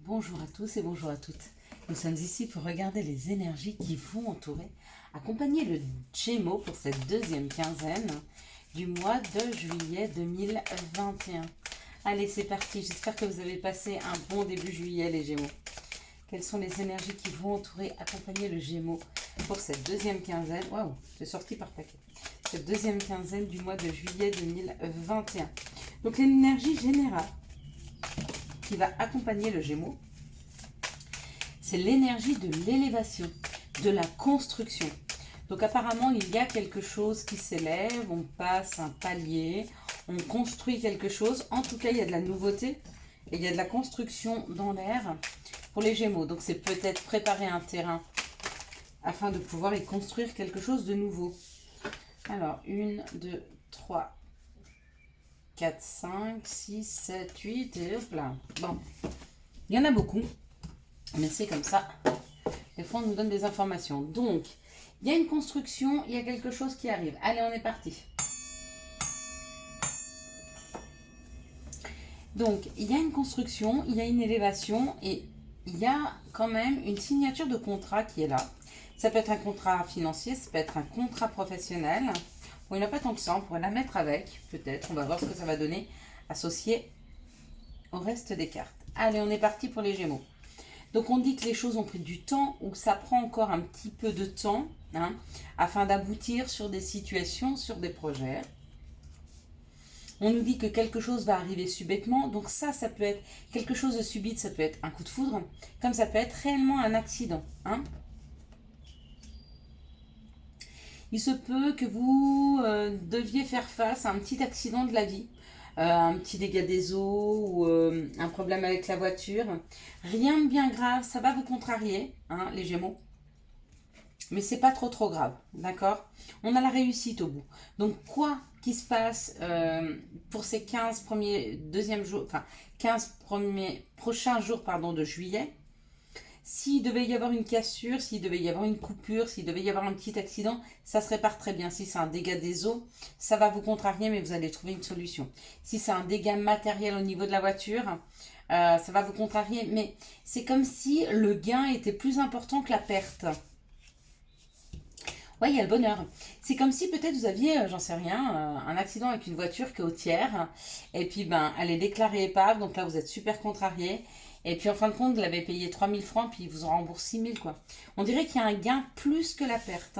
Bonjour à tous et bonjour à toutes. Nous sommes ici pour regarder les énergies qui vont entourer, accompagner le Gémeaux pour cette deuxième quinzaine du mois de juillet 2021. Allez, c'est parti. J'espère que vous avez passé un bon début juillet, les Gémeaux. Quelles sont les énergies qui vont entourer, accompagner le Gémeaux pour cette deuxième quinzaine? Waouh, j'ai sorti par paquet. Cette deuxième quinzaine du mois de juillet 2021. Donc l'énergie générale qui va accompagner le Gémeaux, c'est l'énergie de l'élévation, de la construction. Donc apparemment, il y a quelque chose qui s'élève, on passe un palier, on construit quelque chose. En tout cas, il y a de la nouveauté et il y a de la construction dans l'air pour les Gémeaux. Donc c'est peut-être préparer un terrain afin de pouvoir y construire quelque chose de nouveau. Alors, 1, 2, 3, 4, 5, 6, 7, 8 et hop là. Bon, il y en a beaucoup, mais c'est comme ça. Des fois, on nous donne des informations. Donc, il y a une construction, il y a quelque chose qui arrive. Allez, on est parti. Donc, il y a une construction, il y a une élévation et il y a quand même une signature de contrat qui est là. Ça peut être un contrat financier, ça peut être un contrat professionnel. Bon, il n'y en a pas tant que ça, on pourrait la mettre avec, peut-être. On va voir ce que ça va donner, associé au reste des cartes. Allez, on est parti pour les Gémeaux. Donc, on dit que les choses ont pris du temps ou que ça prend encore un petit peu de temps afin d'aboutir sur des situations, sur des projets. On nous dit que quelque chose va arriver subitement. Donc ça peut être quelque chose de subit, ça peut être un coup de foudre, comme ça peut être réellement un accident. Il se peut que vous deviez faire face à un petit accident de la vie, un petit dégât des eaux ou un problème avec la voiture. Rien de bien grave, ça va vous contrarier, les Gémeaux. Mais c'est pas trop grave, d'accord? On a la réussite au bout. Donc quoi qui se passe pour ces 15 prochains jours de juillet? S'il devait y avoir une cassure, s'il devait y avoir une coupure, s'il devait y avoir un petit accident, ça se répare très bien. Si c'est un dégât des eaux, ça va vous contrarier, mais vous allez trouver une solution. Si c'est un dégât matériel au niveau de la voiture, ça va vous contrarier, mais c'est comme si le gain était plus important que la perte. Ouais, il y a le bonheur. C'est comme si peut-être vous aviez, j'en sais rien, un accident avec une voiture qui est au tiers, et puis elle est déclarée épave, donc là vous êtes super contrarié. Et puis en fin de compte, vous l'avez payé 3000 francs, puis il vous en rembourse 6000 quoi. On dirait qu'il y a un gain plus que la perte.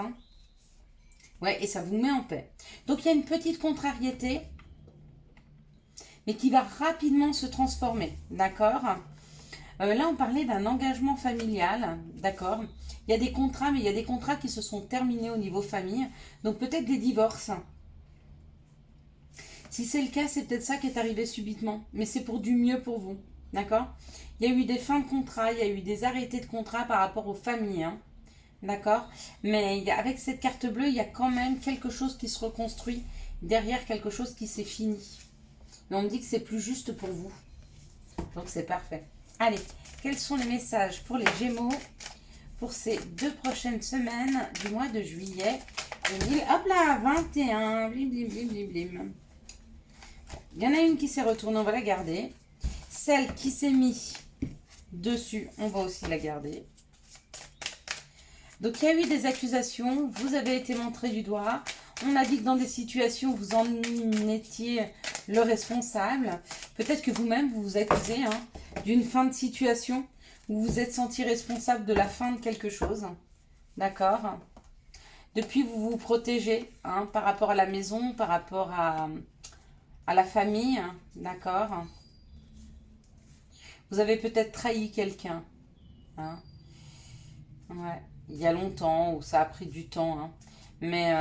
Ouais, et ça vous met en paix. Donc il y a une petite contrariété, mais qui va rapidement se transformer, d'accord? Là, on parlait d'un engagement familial, d'accord? Il y a des contrats, mais il y a des contrats qui se sont terminés au niveau famille, donc peut-être des divorces. Si c'est le cas, c'est peut-être ça qui est arrivé subitement, mais c'est pour du mieux pour vous. D'accord? Il y a eu des fins de contrat, il y a eu des arrêtés de contrat par rapport aux familles. D'accord? Mais avec cette carte bleue, il y a quand même quelque chose qui se reconstruit derrière quelque chose qui s'est fini. Mais on me dit que c'est plus juste pour vous. Donc c'est parfait. Allez, quels sont les messages pour les Gémeaux pour ces 2 prochaines semaines du mois de juillet 2000, hop là, 21. Blim, blim, blim, blim, blim. Il y en a une qui s'est retournée, on va la garder. Celle qui s'est mise dessus, on va aussi la garder. Donc, il y a eu des accusations. Vous avez été montré du doigt. On a dit que dans des situations, vous en étiez le responsable. Peut-être que vous-même, vous vous accusez d'une fin de situation où vous vous êtes senti responsable de la fin de quelque chose. D'accord? Depuis, vous vous protégez par rapport à la maison, par rapport à la famille. D'accord? Vous avez peut-être trahi quelqu'un. Ouais, il y a longtemps, ou ça a pris du temps. Mais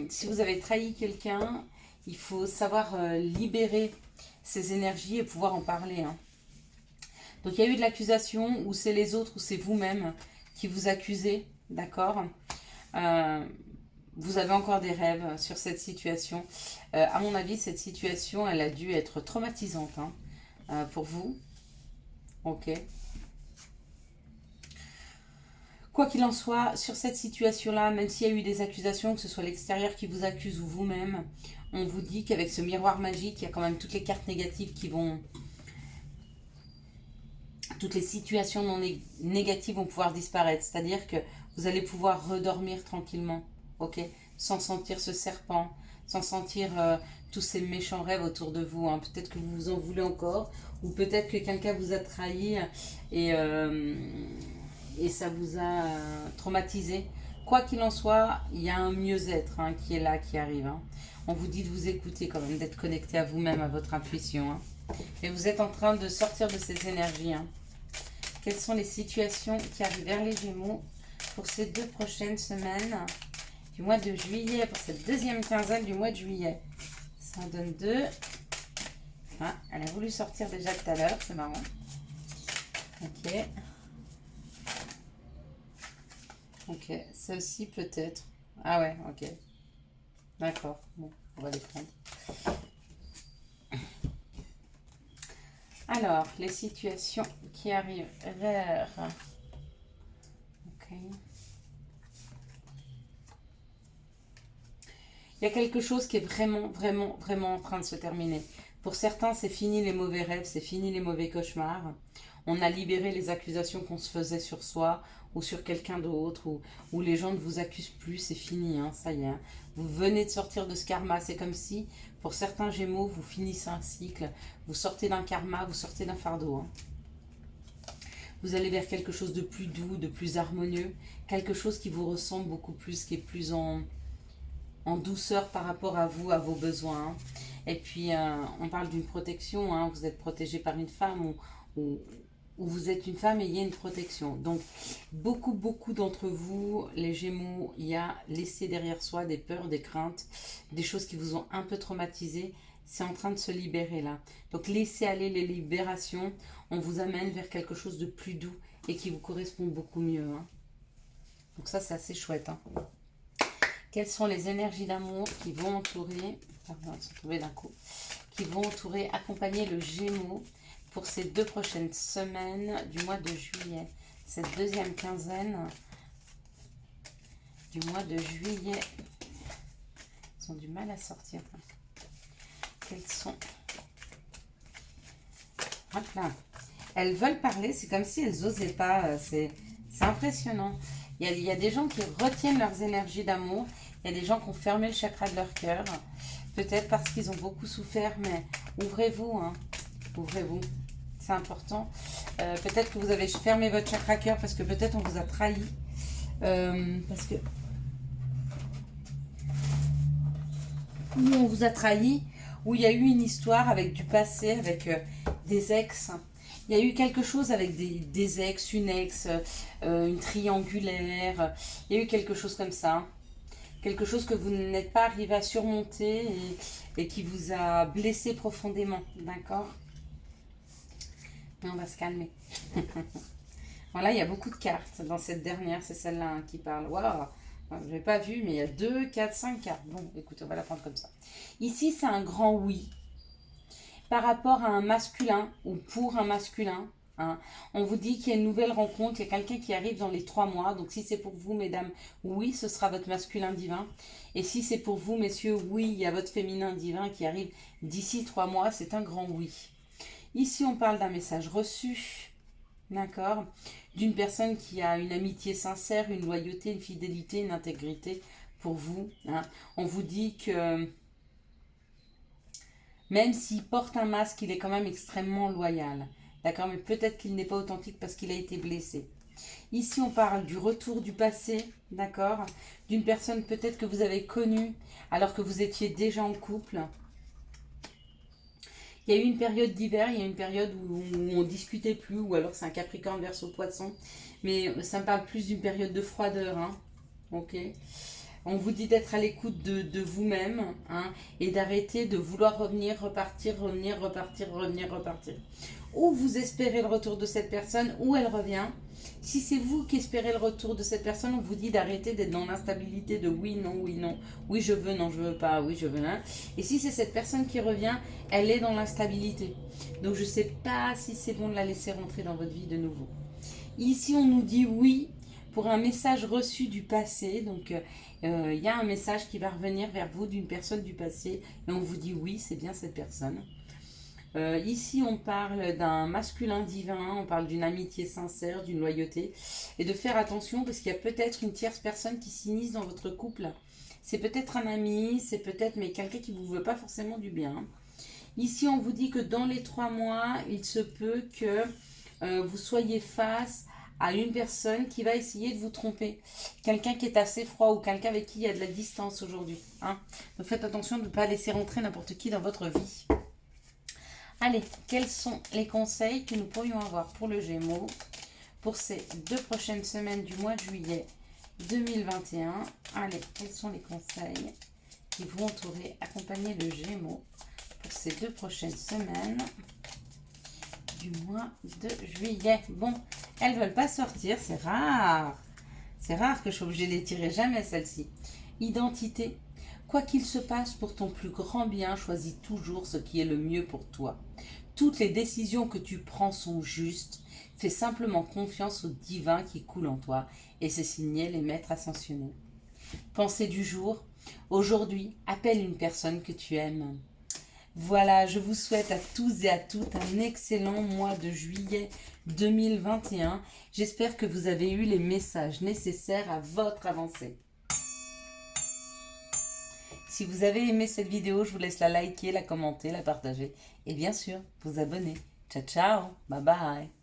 si vous avez trahi quelqu'un, il faut savoir libérer ces énergies et pouvoir en parler. Donc il y a eu de l'accusation, ou c'est les autres, ou c'est vous-même qui vous accusez, d'accord? Vous avez encore des rêves sur cette situation. À mon avis, cette situation, elle a dû être traumatisante pour vous. Ok. Quoi qu'il en soit, sur cette situation-là, même s'il y a eu des accusations, que ce soit l'extérieur qui vous accuse ou vous-même, on vous dit qu'avec ce miroir magique, il y a quand même toutes les cartes négatives qui vont toutes les situations non négatives vont pouvoir disparaître. C'est-à-dire que vous allez pouvoir redormir tranquillement, ok? Sans sentir ce serpent, sans sentir tous ces méchants rêves autour de vous. Hein. Peut-être que vous vous en voulez encore, ou peut-être que quelqu'un vous a trahi et, euh, et ça vous a traumatisé. Quoi qu'il en soit, il y a un mieux-être hein, qui est là, qui arrive. Hein. On vous dit de vous écouter quand même, d'être connecté à vous-même, à votre intuition. Hein. Et vous êtes en train de sortir de ces énergies. Hein. Quelles sont les situations qui arrivent vers les Gémeaux pour ces 2 prochaines semaines du mois de juillet, pour cette deuxième quinzaine du mois de juillet? Ça en donne 2. Ah, elle a voulu sortir déjà tout à l'heure, c'est marrant. Ok. Ok, celle-ci peut-être. Ah ouais, ok. D'accord, bon, on va les prendre. Alors, les situations qui arrivent vers... Ok. Il y a quelque chose qui est vraiment, vraiment, vraiment en train de se terminer. Pour certains, c'est fini les mauvais rêves, c'est fini les mauvais cauchemars. On a libéré les accusations qu'on se faisait sur soi ou sur quelqu'un d'autre, ou les gens ne vous accusent plus, c'est fini, hein, ça y est. Hein. Vous venez de sortir de ce karma, c'est comme si, pour certains Gémeaux, vous finissez un cycle, vous sortez d'un karma, vous sortez d'un fardeau. Hein. Vous allez vers quelque chose de plus doux, de plus harmonieux, quelque chose qui vous ressemble beaucoup plus, qui est plus en douceur par rapport à vous, à vos besoins. Hein. Et puis, on parle d'une protection, hein, vous êtes protégé par une femme ou vous êtes une femme et il y a une protection. Donc, beaucoup d'entre vous, les Gémeaux, il y a laissé derrière soi des peurs, des craintes, des choses qui vous ont un peu traumatisé. C'est en train de se libérer là. Donc, laissez aller les libérations. On vous amène vers quelque chose de plus doux et qui vous correspond beaucoup mieux. Hein. Donc ça, c'est assez chouette. Hein. Quelles sont les énergies d'amour qui vont entourer, pardon, elles sont tombées d'un coup, qui vont entourer, accompagner le Gémeaux pour ces 2 prochaines semaines du mois de juillet. Cette deuxième quinzaine du mois de juillet. Ils ont du mal à sortir. Quelles sont... Hop là. Elles veulent parler, c'est comme si elles n'osaient pas. C'est impressionnant. Il y a des gens qui retiennent leurs énergies d'amour. Il y a des gens qui ont fermé le chakra de leur cœur. Peut-être parce qu'ils ont beaucoup souffert, mais ouvrez-vous. Hein. Ouvrez-vous. C'est important. Peut-être que vous avez fermé votre chakra cœur parce que peut-être on vous a trahi. Parce que... Ou on vous a trahi, ou il y a eu une histoire avec du passé, avec des ex. Il y a eu quelque chose avec des ex, une ex, une triangulaire. Il y a eu quelque chose comme ça. Quelque chose que vous n'êtes pas arrivé à surmonter et qui vous a blessé profondément. D'accord? Mais on va se calmer. Voilà, il y a beaucoup de cartes dans cette dernière. C'est celle-là hein, qui parle. Waouh! Je n'ai pas vu, mais il y a 2, 4, 5 cartes. Bon, écoute, on va la prendre comme ça. Ici, c'est un grand oui. Par rapport à un masculin ou pour un masculin, hein, on vous dit qu'il y a une nouvelle rencontre, il y a quelqu'un qui arrive dans les 3 mois. Donc, si c'est pour vous, mesdames, oui, ce sera votre masculin divin. Et si c'est pour vous, messieurs, oui, il y a votre féminin divin qui arrive d'ici 3 mois. C'est un grand oui. Ici, on parle d'un message reçu. D'accord, d'une personne qui a une amitié sincère, une loyauté, une fidélité, une intégrité pour vous. Hein. On vous dit que même s'il porte un masque, il est quand même extrêmement loyal. D'accord, mais peut-être qu'il n'est pas authentique parce qu'il a été blessé. Ici, on parle du retour du passé, d'accord, d'une personne peut-être que vous avez connue alors que vous étiez déjà en couple. Il y a eu une période d'hiver, il y a une période où on discutait plus, ou alors c'est un Capricorne Verseau Poisson, mais ça me parle plus d'une période de froideur, hein. Ok. On vous dit d'être à l'écoute de vous-même, hein, et d'arrêter de vouloir revenir, repartir, revenir, repartir, revenir, repartir. Ou vous espérez le retour de cette personne, ou elle revient. Si c'est vous qui espérez le retour de cette personne, on vous dit d'arrêter d'être dans l'instabilité de oui, non, oui je veux, non je veux pas, oui je veux, hein. Et si c'est cette personne qui revient, elle est dans l'instabilité. Donc je ne sais pas si c'est bon de la laisser rentrer dans votre vie de nouveau. Ici on nous dit oui pour un message reçu du passé. Donc il y a un message qui va revenir vers vous d'une personne du passé et on vous dit oui, c'est bien cette personne. Ici, on parle d'un masculin divin, on parle d'une amitié sincère, d'une loyauté. Et de faire attention parce qu'il y a peut-être une tierce personne qui s'immisce dans votre couple. C'est peut-être un ami, c'est peut-être mais quelqu'un qui ne vous veut pas forcément du bien. Ici, on vous dit que dans les 3 mois, il se peut que vous soyez face à une personne qui va essayer de vous tromper. Quelqu'un qui est assez froid ou quelqu'un avec qui il y a de la distance aujourd'hui. Hein. Donc faites attention de ne pas laisser rentrer n'importe qui dans votre vie. Allez, quels sont les conseils que nous pourrions avoir pour le Gémeaux pour ces 2 prochaines semaines du mois de juillet 2021? Allez, quels sont les conseils qui vont entourer, accompagner le Gémeaux pour ces 2 prochaines semaines du mois de juillet? Bon, elles ne veulent pas sortir, c'est rare. C'est rare que je sois obligée de les tirer, jamais celle-ci. Identité. Quoi qu'il se passe pour ton plus grand bien, choisis toujours ce qui est le mieux pour toi. Toutes les décisions que tu prends sont justes. Fais simplement confiance au divin qui coule en toi et c'est signé les maîtres ascensionnés. Pensée du jour. Aujourd'hui, appelle une personne que tu aimes. Voilà, je vous souhaite à tous et à toutes un excellent mois de juillet 2021. J'espère que vous avez eu les messages nécessaires à votre avancée. Si vous avez aimé cette vidéo, je vous laisse la liker, la commenter, la partager et bien sûr vous abonner. Ciao ciao, bye bye.